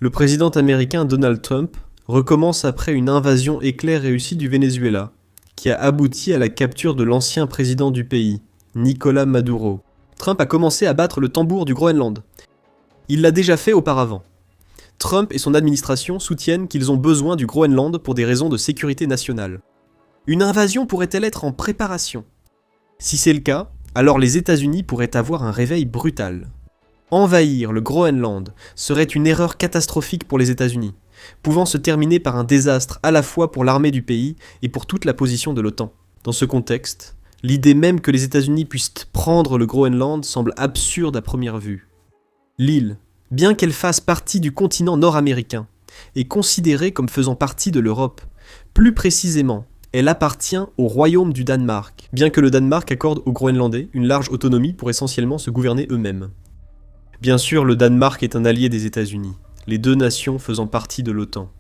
Le président américain Donald Trump recommence après une invasion éclair réussie du Venezuela, qui a abouti à la capture de l'ancien président du pays, Nicolás Maduro. Trump a commencé à battre le tambour du Groenland. Il l'a déjà fait auparavant. Trump et son administration soutiennent qu'ils ont besoin du Groenland pour des raisons de sécurité nationale. Une invasion pourrait-elle être en préparation? Si c'est le cas, alors les États-Unis pourraient avoir un réveil brutal. Envahir le Groenland serait une erreur catastrophique pour les États-Unis, pouvant se terminer par un désastre à la fois pour l'armée du pays et pour toute la position de l'OTAN. Dans ce contexte, l'idée même que les États-Unis puissent prendre le Groenland semble absurde à première vue. L'île, bien qu'elle fasse partie du continent nord-américain, est considérée comme faisant partie de l'Europe. Plus précisément, elle appartient au royaume du Danemark, bien que le Danemark accorde aux Groenlandais une large autonomie pour essentiellement se gouverner eux-mêmes. Bien sûr, le Danemark est un allié des États-Unis, les deux nations faisant partie de l'OTAN.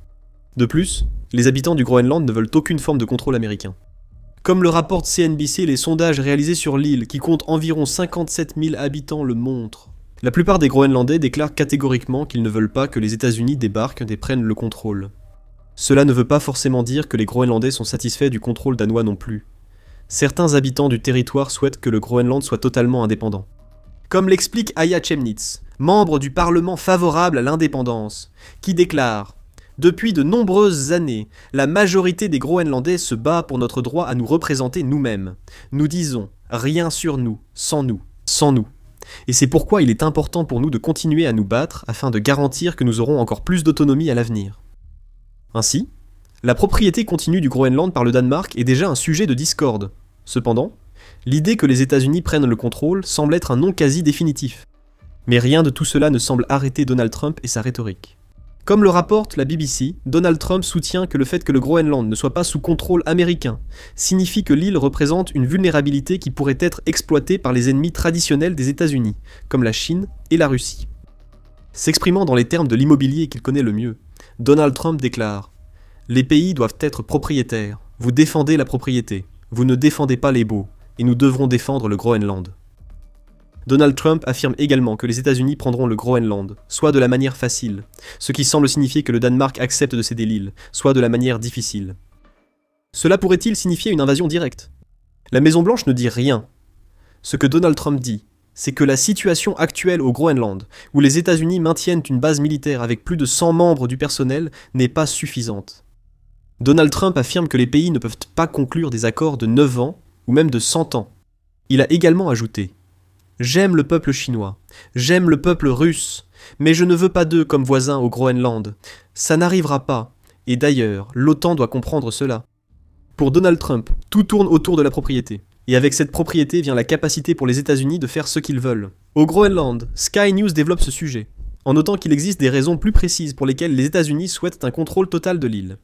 De plus, les habitants du Groenland ne veulent aucune forme de contrôle américain. Comme le rapporte CNBC, les sondages réalisés sur l'île, qui compte environ 57 000 habitants, le montrent. La plupart des Groenlandais déclarent catégoriquement qu'ils ne veulent pas que les États-Unis débarquent et prennent le contrôle. Cela ne veut pas forcément dire que les Groenlandais sont satisfaits du contrôle danois non plus. Certains habitants du territoire souhaitent que le Groenland soit totalement indépendant. Comme l'explique Aya Chemnitz, membre du Parlement favorable à l'indépendance, qui déclare « Depuis de nombreuses années, la majorité des Groenlandais se bat pour notre droit à nous représenter nous-mêmes. Nous disons « rien sur nous, sans nous, sans nous ». Et c'est pourquoi il est important pour nous de continuer à nous battre afin de garantir que nous aurons encore plus d'autonomie à l'avenir. » Ainsi, la propriété continue du Groenland par le Danemark est déjà un sujet de discorde. Cependant, l'idée que les États-Unis prennent le contrôle semble être un non quasi définitif. Mais rien de tout cela ne semble arrêter Donald Trump et sa rhétorique. Comme le rapporte la BBC, Donald Trump soutient que le fait que le Groenland ne soit pas sous contrôle américain signifie que l'île représente une vulnérabilité qui pourrait être exploitée par les ennemis traditionnels des États-Unis, comme la Chine et la Russie. S'exprimant dans les termes de l'immobilier qu'il connaît le mieux, Donald Trump déclare « Les pays doivent être propriétaires. Vous défendez la propriété. Vous ne défendez pas les baux. Et nous devrons défendre le Groenland. » Donald Trump affirme également que les États-Unis prendront le Groenland, soit de la manière facile, ce qui semble signifier que le Danemark accepte de céder l'île, soit de la manière difficile. Cela pourrait-il signifier une invasion directe? La Maison-Blanche ne dit rien. Ce que Donald Trump dit, c'est que la situation actuelle au Groenland, où les États-Unis maintiennent une base militaire avec plus de 100 membres du personnel, n'est pas suffisante. Donald Trump affirme que les pays ne peuvent pas conclure des accords de 9 ans ou même de 100 ans. Il a également ajouté « J'aime le peuple chinois, j'aime le peuple russe, mais je ne veux pas d'eux comme voisins au Groenland. Ça n'arrivera pas, et d'ailleurs, l'OTAN doit comprendre cela. » Pour Donald Trump, tout tourne autour de la propriété. Et avec cette propriété vient la capacité pour les États-Unis de faire ce qu'ils veulent. Au Groenland, Sky News développe ce sujet, en notant qu'il existe des raisons plus précises pour lesquelles les États-Unis souhaitent un contrôle total de l'île.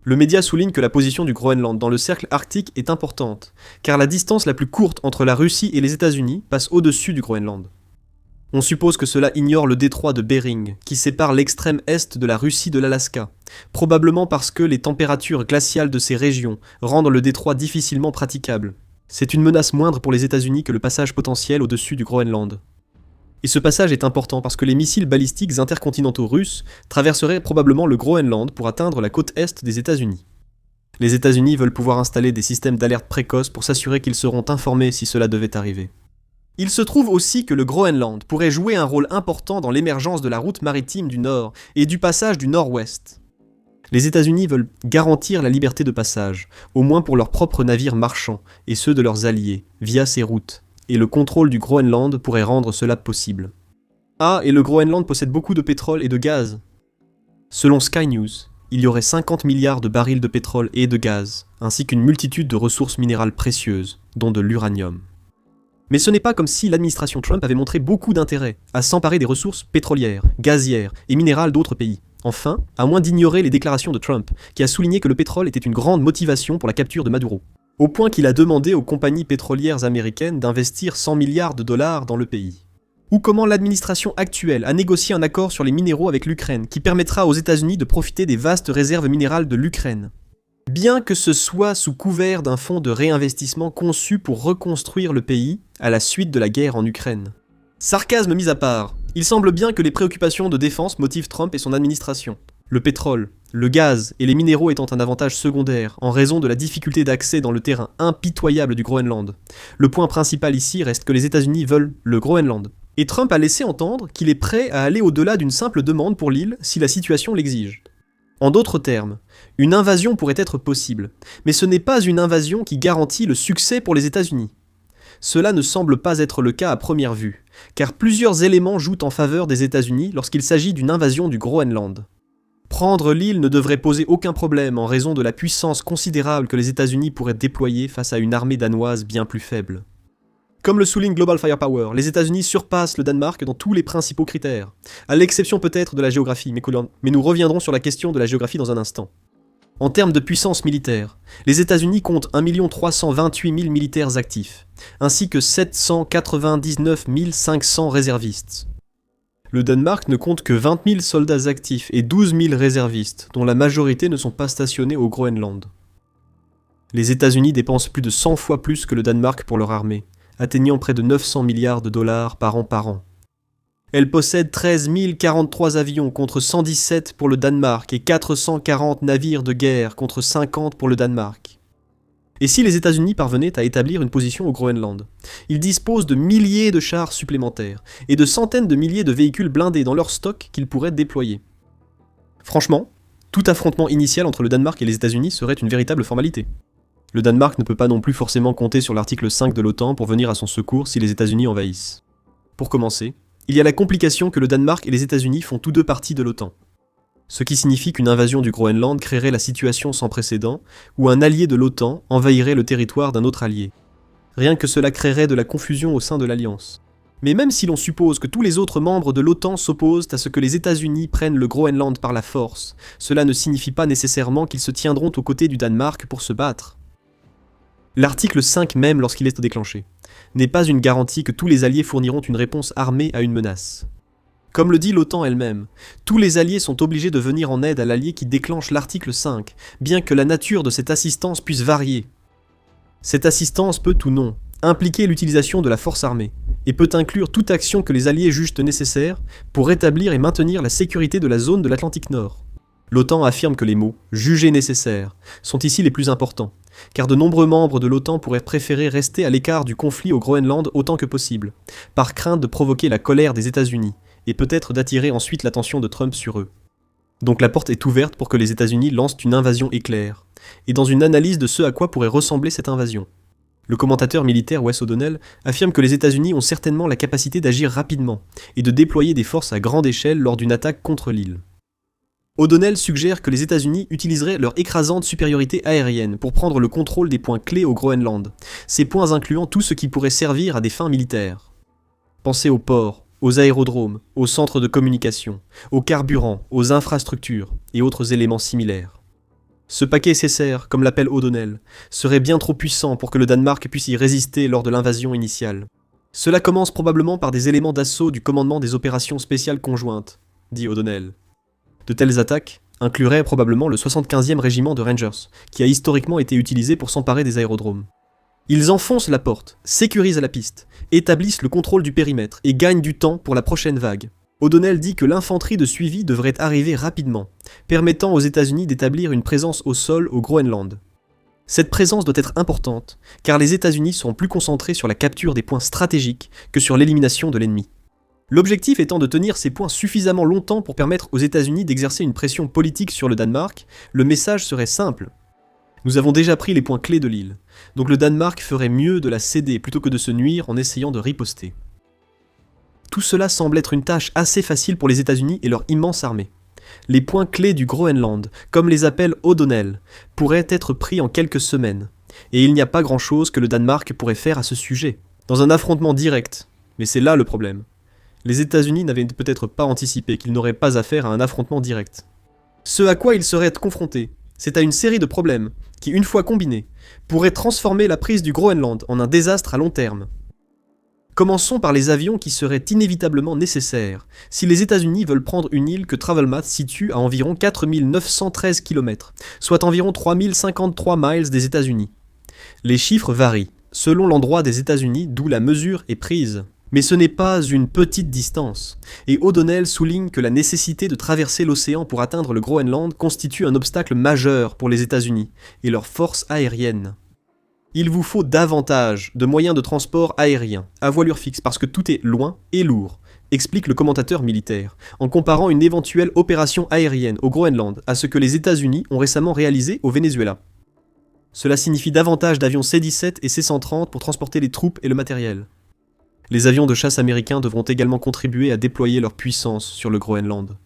Le média souligne que la position du Groenland dans le cercle arctique est importante, car la distance la plus courte entre la Russie et les États-Unis passe au-dessus du Groenland. On suppose que cela ignore le détroit de Bering, qui sépare l'extrême est de la Russie de l'Alaska, probablement parce que les températures glaciales de ces régions rendent le détroit difficilement praticable. C'est une menace moindre pour les États-Unis que le passage potentiel au-dessus du Groenland. Et ce passage est important parce que les missiles balistiques intercontinentaux russes traverseraient probablement le Groenland pour atteindre la côte est des États-Unis. Les États-Unis veulent pouvoir installer des systèmes d'alerte précoce pour s'assurer qu'ils seront informés si cela devait arriver. Il se trouve aussi que le Groenland pourrait jouer un rôle important dans l'émergence de la route maritime du Nord et du passage du Nord-Ouest. Les États-Unis veulent garantir la liberté de passage, au moins pour leurs propres navires marchands et ceux de leurs alliés, via ces routes. Et le contrôle du Groenland pourrait rendre cela possible. Ah, et le Groenland possède beaucoup de pétrole et de gaz. Selon Sky News, il y aurait 50 milliards de barils de pétrole et de gaz, ainsi qu'une multitude de ressources minérales précieuses, dont de l'uranium. Mais ce n'est pas comme si l'administration Trump avait montré beaucoup d'intérêt à s'emparer des ressources pétrolières, gazières et minérales d'autres pays. Enfin, à moins d'ignorer les déclarations de Trump, qui a souligné que le pétrole était une grande motivation pour la capture de Maduro. Au point qu'il a demandé aux compagnies pétrolières américaines d'investir 100 milliards de dollars dans le pays. Ou comment l'administration actuelle a négocié un accord sur les minéraux avec l'Ukraine, qui permettra aux États-Unis de profiter des vastes réserves minérales de l'Ukraine. Bien que ce soit sous couvert d'un fonds de réinvestissement conçu pour reconstruire le pays à la suite de la guerre en Ukraine. Sarcasme mis à part, Il semble bien que les préoccupations de défense motivent Trump et son administration. Le pétrole, le gaz et les minéraux étant un avantage secondaire en raison de la difficulté d'accès dans le terrain impitoyable du Groenland. Le point principal ici reste que les États-Unis veulent le Groenland. Et Trump a laissé entendre qu'il est prêt à aller au-delà d'une simple demande pour l'île si la situation l'exige. En d'autres termes, une invasion pourrait être possible, mais ce n'est pas une invasion qui garantit le succès pour les États-Unis. Cela ne semble pas être le cas à première vue, car plusieurs éléments jouent en faveur des États-Unis lorsqu'il s'agit d'une invasion du Groenland. Prendre l'île ne devrait poser aucun problème en raison de la puissance considérable que les États-Unis pourraient déployer face à une armée danoise bien plus faible. Comme le souligne Global Firepower, les États-Unis surpassent le Danemark dans tous les principaux critères, à l'exception peut-être de la géographie, mais nous reviendrons sur la question de la géographie dans un instant. En termes de puissance militaire, les États-Unis comptent 1 328 000 militaires actifs, ainsi que 799 500 réservistes. Le Danemark ne compte que 20 000 soldats actifs et 12 000 réservistes, dont la majorité ne sont pas stationnés au Groenland. Les États-Unis dépensent plus de 100 fois plus que le Danemark pour leur armée, atteignant près de 900 milliards de dollars par an. Elle possède 13 043 avions contre 117 pour le Danemark et 440 navires de guerre contre 50 pour le Danemark. Et si les États-Unis parvenaient à établir une position au Groenland, ils disposent de milliers de chars supplémentaires et de centaines de milliers de véhicules blindés dans leur stock qu'ils pourraient déployer. Franchement, tout affrontement initial entre le Danemark et les États-Unis serait une véritable formalité. Le Danemark ne peut pas non plus forcément compter sur l'article 5 de l'OTAN pour venir à son secours si les États-Unis envahissent. Pour commencer, il y a la complication que le Danemark et les États-Unis font tous deux partie de l'OTAN. Ce qui signifie qu'une invasion du Groenland créerait la situation sans précédent où un allié de l'OTAN envahirait le territoire d'un autre allié. Rien que cela créerait de la confusion au sein de l'Alliance. Mais même si l'on suppose que tous les autres membres de l'OTAN s'opposent à ce que les États-Unis prennent le Groenland par la force, cela ne signifie pas nécessairement qu'ils se tiendront aux côtés du Danemark pour se battre. L'article 5 même, lorsqu'il est déclenché, n'est pas une garantie que tous les alliés fourniront une réponse armée à une menace. Comme le dit l'OTAN elle-même, tous les alliés sont obligés de venir en aide à l'allié qui déclenche l'article 5, bien que la nature de cette assistance puisse varier. Cette assistance peut ou non impliquer l'utilisation de la force armée, et peut inclure toute action que les alliés jugent nécessaire pour rétablir et maintenir la sécurité de la zone de l'Atlantique Nord. L'OTAN affirme que les mots « jugés nécessaires » sont ici les plus importants, car de nombreux membres de l'OTAN pourraient préférer rester à l'écart du conflit au Groenland autant que possible, par crainte de provoquer la colère des États-Unis, et peut-être d'attirer ensuite l'attention de Trump sur eux. Donc la porte est ouverte pour que les États-Unis lancent une invasion éclair, et dans une analyse de ce à quoi pourrait ressembler cette invasion. Le commentateur militaire Wes O'Donnell affirme que les États-Unis ont certainement la capacité d'agir rapidement, et de déployer des forces à grande échelle lors d'une attaque contre l'île. O'Donnell suggère que les États-Unis utiliseraient leur écrasante supériorité aérienne pour prendre le contrôle des points clés au Groenland, ces points incluant tout ce qui pourrait servir à des fins militaires. Pensez aux ports, aux aérodromes, aux centres de communication, aux carburants, aux infrastructures et autres éléments similaires. Ce paquet SSR, comme l'appelle O'Donnell, serait bien trop puissant pour que le Danemark puisse y résister lors de l'invasion initiale. Cela commence probablement par des éléments d'assaut du commandement des opérations spéciales conjointes, dit O'Donnell. De telles attaques incluraient probablement le 75e régiment de Rangers, qui a historiquement été utilisé pour s'emparer des aérodromes. Ils enfoncent la porte, sécurisent la piste, établissent le contrôle du périmètre et gagnent du temps pour la prochaine vague. O'Donnell dit que l'infanterie de suivi devrait arriver rapidement, permettant aux États-Unis d'établir une présence au sol au Groenland. Cette présence doit être importante, car les États-Unis sont plus concentrés sur la capture des points stratégiques que sur l'élimination de l'ennemi. L'objectif étant de tenir ces points suffisamment longtemps pour permettre aux États-Unis d'exercer une pression politique sur le Danemark, le message serait simple. Nous avons déjà pris les points clés de l'île, donc le Danemark ferait mieux de la céder plutôt que de se nuire en essayant de riposter. Tout cela semble être une tâche assez facile pour les États-Unis et leur immense armée. Les points clés du Groenland, comme les appelle O'Donnell, pourraient être pris en quelques semaines, et il n'y a pas grand-chose que le Danemark pourrait faire à ce sujet. Dans un affrontement direct, mais c'est là le problème. Les États-Unis n'avaient peut-être pas anticipé qu'ils n'auraient pas affaire à un affrontement direct. Ce à quoi ils seraient confrontés, c'est à une série de problèmes qui, une fois combinés, pourraient transformer la prise du Groenland en un désastre à long terme. Commençons par les avions qui seraient inévitablement nécessaires si les États-Unis veulent prendre une île que TravelMath situe à environ 4 913 km, soit environ 3 053 miles des États-Unis. Les chiffres varient, selon l'endroit des États-Unis d'où la mesure est prise. Mais ce n'est pas une petite distance, et O'Donnell souligne que la nécessité de traverser l'océan pour atteindre le Groenland constitue un obstacle majeur pour les États-Unis et leurs forces aériennes. Il vous faut davantage de moyens de transport aériens, à voilure fixe, parce que tout est loin et lourd, explique le commentateur militaire, en comparant une éventuelle opération aérienne au Groenland à ce que les États-Unis ont récemment réalisé au Venezuela. Cela signifie davantage d'avions C-17 et C-130 pour transporter les troupes et le matériel. Les avions de chasse américains devront également contribuer à déployer leur puissance sur le Groenland.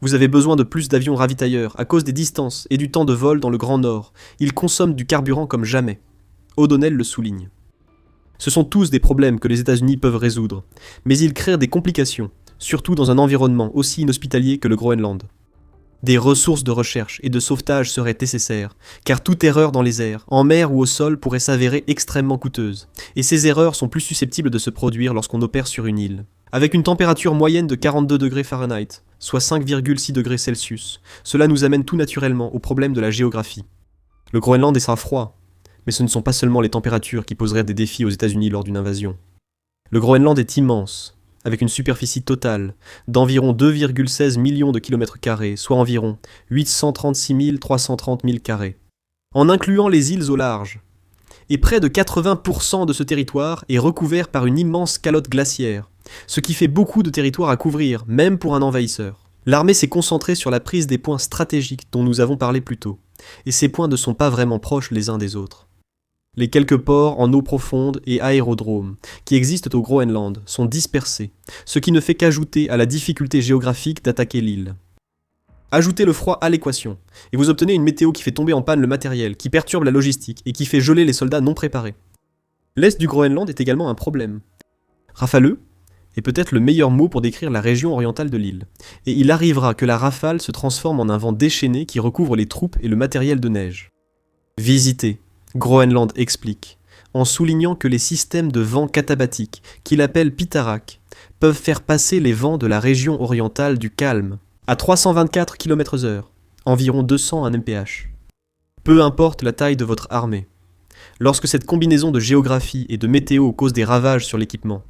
Vous avez besoin de plus d'avions ravitailleurs à cause des distances et du temps de vol dans le Grand Nord. Ils consomment du carburant comme jamais. O'Donnell le souligne. Ce sont tous des problèmes que les États-Unis peuvent résoudre, mais ils créent des complications, surtout dans un environnement aussi inhospitalier que le Groenland. Des ressources de recherche et de sauvetage seraient nécessaires, car toute erreur dans les airs, en mer ou au sol pourrait s'avérer extrêmement coûteuse, et ces erreurs sont plus susceptibles de se produire lorsqu'on opère sur une île. Avec une température moyenne de 42 degrés Fahrenheit, soit 5,6 degrés Celsius, cela nous amène tout naturellement au problème de la géographie. Le Groenland sera froid, mais ce ne sont pas seulement les températures qui poseraient des défis aux États-Unis lors d'une invasion. Le Groenland est immense, avec une superficie totale d'environ 2,16 millions de kilomètres carrés, soit environ 836 330 milles carrés, en incluant les îles au large. Et près de 80% de ce territoire est recouvert par une immense calotte glaciaire, ce qui fait beaucoup de territoire à couvrir, même pour un envahisseur. L'armée s'est concentrée sur la prise des points stratégiques dont nous avons parlé plus tôt, et ces points ne sont pas vraiment proches les uns des autres. Les quelques ports en eau profonde et aérodromes qui existent au Groenland sont dispersés, ce qui ne fait qu'ajouter à la difficulté géographique d'attaquer l'île. Ajoutez le froid à l'équation, et vous obtenez une météo qui fait tomber en panne le matériel, qui perturbe la logistique et qui fait geler les soldats non préparés. L'est du Groenland est également un problème. Rafaleux est peut-être le meilleur mot pour décrire la région orientale de l'île, et il arrivera que la rafale se transforme en un vent déchaîné qui recouvre les troupes et le matériel de neige. Visitez. Groenland explique, en soulignant que les systèmes de vent katabatiques, qu'il appelle Pitarak, peuvent faire passer les vents de la région orientale du calme à 324 km/h, environ 200 mph. Peu importe la taille de votre armée. Lorsque cette combinaison de géographie et de météo cause des ravages sur l'équipement,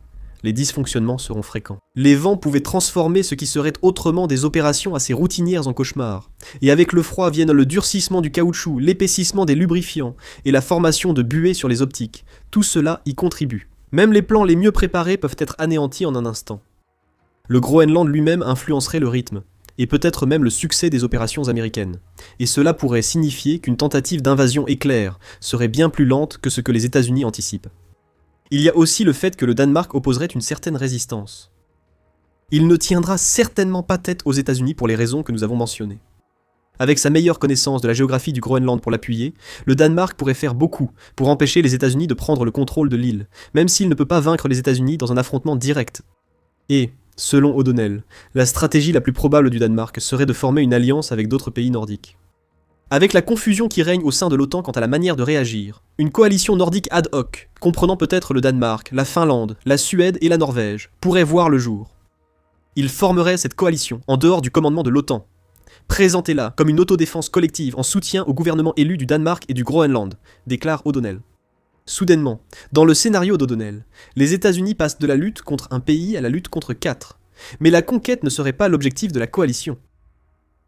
les dysfonctionnements seront fréquents. Les vents pouvaient transformer ce qui serait autrement des opérations assez routinières en cauchemars. Et avec le froid viennent le durcissement du caoutchouc, l'épaississement des lubrifiants et la formation de buées sur les optiques. Tout cela y contribue. Même les plans les mieux préparés peuvent être anéantis en un instant. Le Groenland lui-même influencerait le rythme, et peut-être même le succès des opérations américaines. Et cela pourrait signifier qu'une tentative d'invasion éclair serait bien plus lente que ce que les États-Unis anticipent. Il y a aussi le fait que le Danemark opposerait une certaine résistance. Il ne tiendra certainement pas tête aux États-Unis pour les raisons que nous avons mentionnées. Avec sa meilleure connaissance de la géographie du Groenland pour l'appuyer, le Danemark pourrait faire beaucoup pour empêcher les États-Unis de prendre le contrôle de l'île, même s'il ne peut pas vaincre les États-Unis dans un affrontement direct. Et, selon O'Donnell, la stratégie la plus probable du Danemark serait de former une alliance avec d'autres pays nordiques. Avec la confusion qui règne au sein de l'OTAN quant à la manière de réagir, une coalition nordique ad hoc, comprenant peut-être le Danemark, la Finlande, la Suède et la Norvège, pourrait voir le jour. Il formerait cette coalition en dehors du commandement de l'OTAN. Présentez-la comme une autodéfense collective en soutien au gouvernement élu du Danemark et du Groenland, déclare O'Donnell. Soudainement, dans le scénario d'O'Donnell, les États-Unis passent de la lutte contre un pays à la lutte contre 4. Mais la conquête ne serait pas l'objectif de la coalition.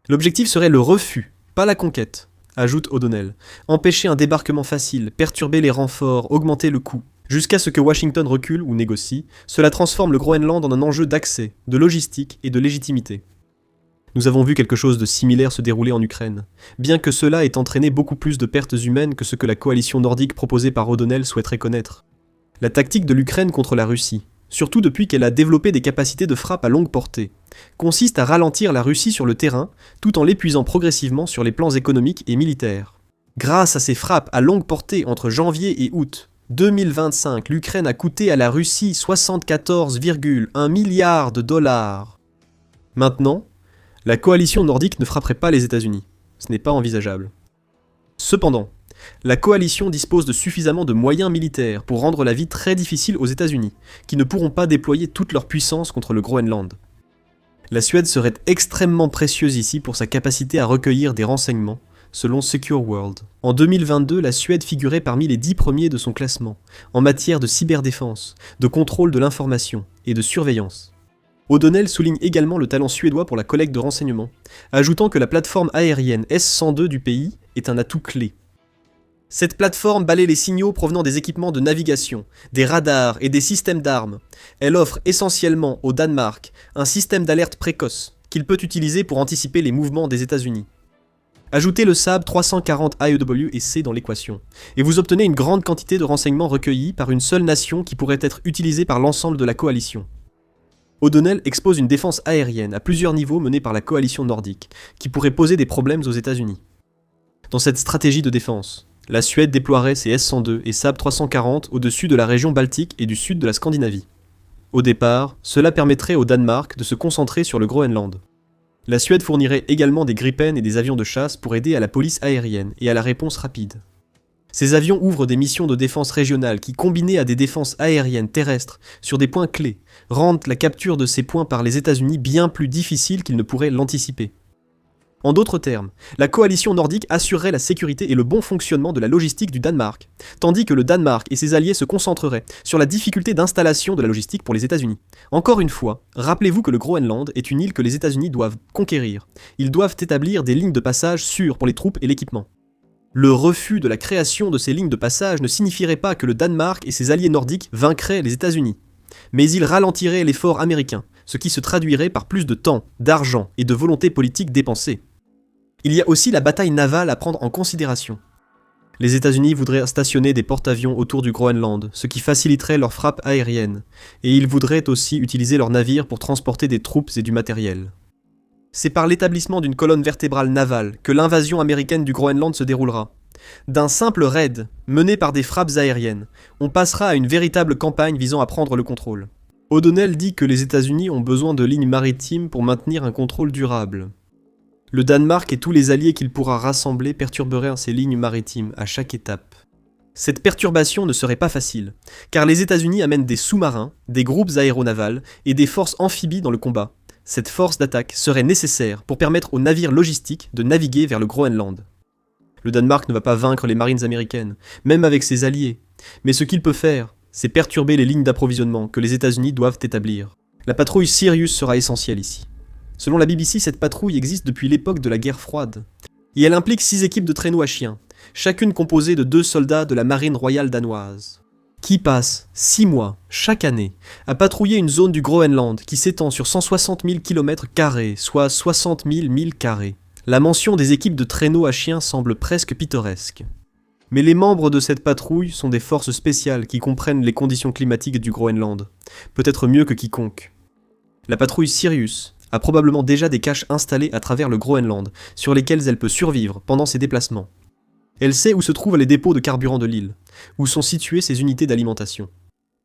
L'objectif serait le refus, pas la conquête, ajoute O'Donnell. Empêcher un débarquement facile, perturber les renforts, augmenter le coût. Jusqu'à ce que Washington recule ou négocie, cela transforme le Groenland en un enjeu d'accès, de logistique et de légitimité. Nous avons vu quelque chose de similaire se dérouler en Ukraine, bien que cela ait entraîné beaucoup plus de pertes humaines que ce que la coalition nordique proposée par O'Donnell souhaiterait connaître. La tactique de l'Ukraine contre la Russie, surtout depuis qu'elle a développé des capacités de frappe à longue portée, consiste à ralentir la Russie sur le terrain, tout en l'épuisant progressivement sur les plans économiques et militaires. Grâce à ces frappes à longue portée entre janvier et août 2025, l'Ukraine a coûté à la Russie 74,1 milliards de dollars. Maintenant, la coalition nordique ne frapperait pas les États-Unis. Ce n'est pas envisageable. Cependant, la coalition dispose de suffisamment de moyens militaires pour rendre la vie très difficile aux États-Unis, qui ne pourront pas déployer toute leur puissance contre le Groenland. La Suède serait extrêmement précieuse ici pour sa capacité à recueillir des renseignements, selon Secure World. En 2022, la Suède figurait parmi les 10 premiers de son classement, en matière de cyberdéfense, de contrôle de l'information et de surveillance. O'Donnell souligne également le talent suédois pour la collecte de renseignements, ajoutant que la plateforme aérienne S-102 du pays est un atout clé. Cette plateforme balaie les signaux provenant des équipements de navigation, des radars et des systèmes d'armes. Elle offre essentiellement au Danemark un système d'alerte précoce qu'il peut utiliser pour anticiper les mouvements des États-Unis. Ajoutez le SAB 340 AEW et C dans l'équation, et vous obtenez une grande quantité de renseignements recueillis par une seule nation qui pourrait être utilisée par l'ensemble de la coalition. O'Donnell expose une défense aérienne à plusieurs niveaux menée par la coalition nordique, qui pourrait poser des problèmes aux États-Unis. Dans cette stratégie de défense, la Suède déploierait ses S-102 et SAB 340 au-dessus de la région Baltique et du sud de la Scandinavie. Au départ, cela permettrait au Danemark de se concentrer sur le Groenland. La Suède fournirait également des Gripen et des avions de chasse pour aider à la police aérienne et à la réponse rapide. Ces avions ouvrent des missions de défense régionale qui, combinées à des défenses aériennes terrestres sur des points clés, rendent la capture de ces points par les États-Unis bien plus difficile qu'ils ne pourraient l'anticiper. En d'autres termes, la coalition nordique assurerait la sécurité et le bon fonctionnement de la logistique du Danemark, tandis que le Danemark et ses alliés se concentreraient sur la difficulté d'installation de la logistique pour les États-Unis. Encore une fois, rappelez-vous que le Groenland est une île que les États-Unis doivent conquérir. Ils doivent établir des lignes de passage sûres pour les troupes et l'équipement. Le refus de la création de ces lignes de passage ne signifierait pas que le Danemark et ses alliés nordiques vaincraient les États-Unis, mais il ralentirait l'effort américain, ce qui se traduirait par plus de temps, d'argent et de volonté politique dépensée. Il y a aussi la bataille navale à prendre en considération. Les États-Unis voudraient stationner des porte-avions autour du Groenland, ce qui faciliterait leur frappe aérienne, et ils voudraient aussi utiliser leurs navires pour transporter des troupes et du matériel. C'est par l'établissement d'une colonne vertébrale navale que l'invasion américaine du Groenland se déroulera. D'un simple raid, mené par des frappes aériennes, on passera à une véritable campagne visant à prendre le contrôle. O'Donnell dit que les États-Unis ont besoin de lignes maritimes pour maintenir un contrôle durable. Le Danemark et tous les alliés qu'il pourra rassembler perturberaient ces lignes maritimes à chaque étape. Cette perturbation ne serait pas facile, car les États-Unis amènent des sous-marins, des groupes aéronavals et des forces amphibies dans le combat. Cette force d'attaque serait nécessaire pour permettre aux navires logistiques de naviguer vers le Groenland. Le Danemark ne va pas vaincre les marines américaines, même avec ses alliés, mais ce qu'il peut faire, c'est perturber les lignes d'approvisionnement que les États-Unis doivent établir. La patrouille Sirius sera essentielle ici. Selon la BBC, cette patrouille existe depuis l'époque de la guerre froide, et elle implique 6 équipes de traîneaux à chiens, chacune composée de 2 soldats de la marine royale danoise, qui passent 6 mois, chaque année, à patrouiller une zone du Groenland qui s'étend sur 160 000 km², soit 60 000 milles carrés. La mention des équipes de traîneaux à chiens semble presque pittoresque. Mais les membres de cette patrouille sont des forces spéciales qui comprennent les conditions climatiques du Groenland, peut-être mieux que quiconque. La patrouille Sirius a probablement déjà des caches installées à travers le Groenland, sur lesquelles elle peut survivre pendant ses déplacements. Elle sait où se trouvent les dépôts de carburant de l'île, où sont situées ses unités d'alimentation.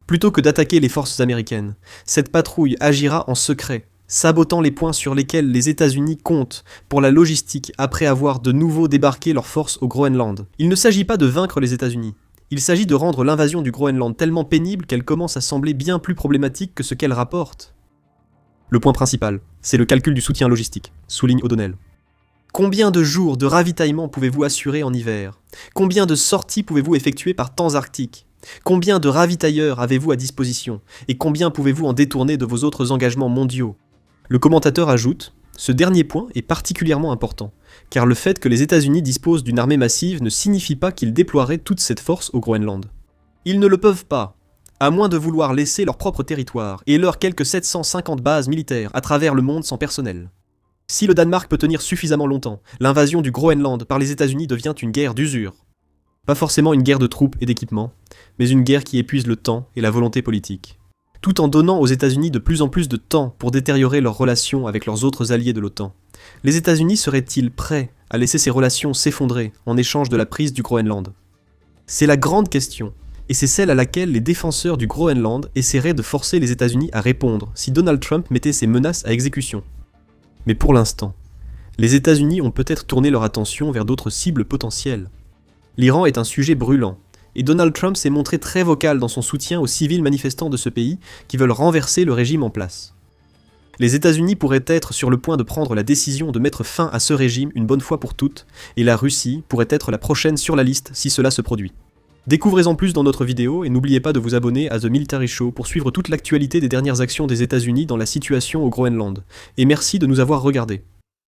Plutôt que d'attaquer les forces américaines, cette patrouille agira en secret, sabotant les points sur lesquels les États-Unis comptent pour la logistique après avoir de nouveau débarqué leurs forces au Groenland. Il ne s'agit pas de vaincre les États-Unis. Il s'agit de rendre l'invasion du Groenland tellement pénible qu'elle commence à sembler bien plus problématique que ce qu'elle rapporte. Le point principal, c'est le calcul du soutien logistique, souligne O'Donnell. Combien de jours de ravitaillement pouvez-vous assurer en hiver? Combien de sorties pouvez-vous effectuer par temps arctique? Combien de ravitailleurs avez-vous à disposition? Et combien pouvez-vous en détourner de vos autres engagements mondiaux? Le commentateur ajoute, ce dernier point est particulièrement important, car le fait que les États-Unis disposent d'une armée massive ne signifie pas qu'ils déploieraient toute cette force au Groenland. Ils ne le peuvent pas, à moins de vouloir laisser leur propre territoire et leurs quelques 750 bases militaires à travers le monde sans personnel. Si le Danemark peut tenir suffisamment longtemps, l'invasion du Groenland par les États-Unis devient une guerre d'usure. Pas forcément une guerre de troupes et d'équipements, mais une guerre qui épuise le temps et la volonté politique. Tout en donnant aux États-Unis de plus en plus de temps pour détériorer leurs relations avec leurs autres alliés de l'OTAN. Les États-Unis seraient-ils prêts à laisser ces relations s'effondrer en échange de la prise du Groenland? C'est la grande question, et c'est celle à laquelle les défenseurs du Groenland essaieraient de forcer les États-Unis à répondre si Donald Trump mettait ses menaces à exécution. Mais pour l'instant, les États-Unis ont peut-être tourné leur attention vers d'autres cibles potentielles. L'Iran est un sujet brûlant, et Donald Trump s'est montré très vocal dans son soutien aux civils manifestants de ce pays qui veulent renverser le régime en place. Les États-Unis pourraient être sur le point de prendre la décision de mettre fin à ce régime une bonne fois pour toutes, et la Russie pourrait être la prochaine sur la liste si cela se produit. Découvrez-en plus dans notre vidéo et n'oubliez pas de vous abonner à The Military Show pour suivre toute l'actualité des dernières actions des États-Unis dans la situation au Groenland. Et merci de nous avoir regardés.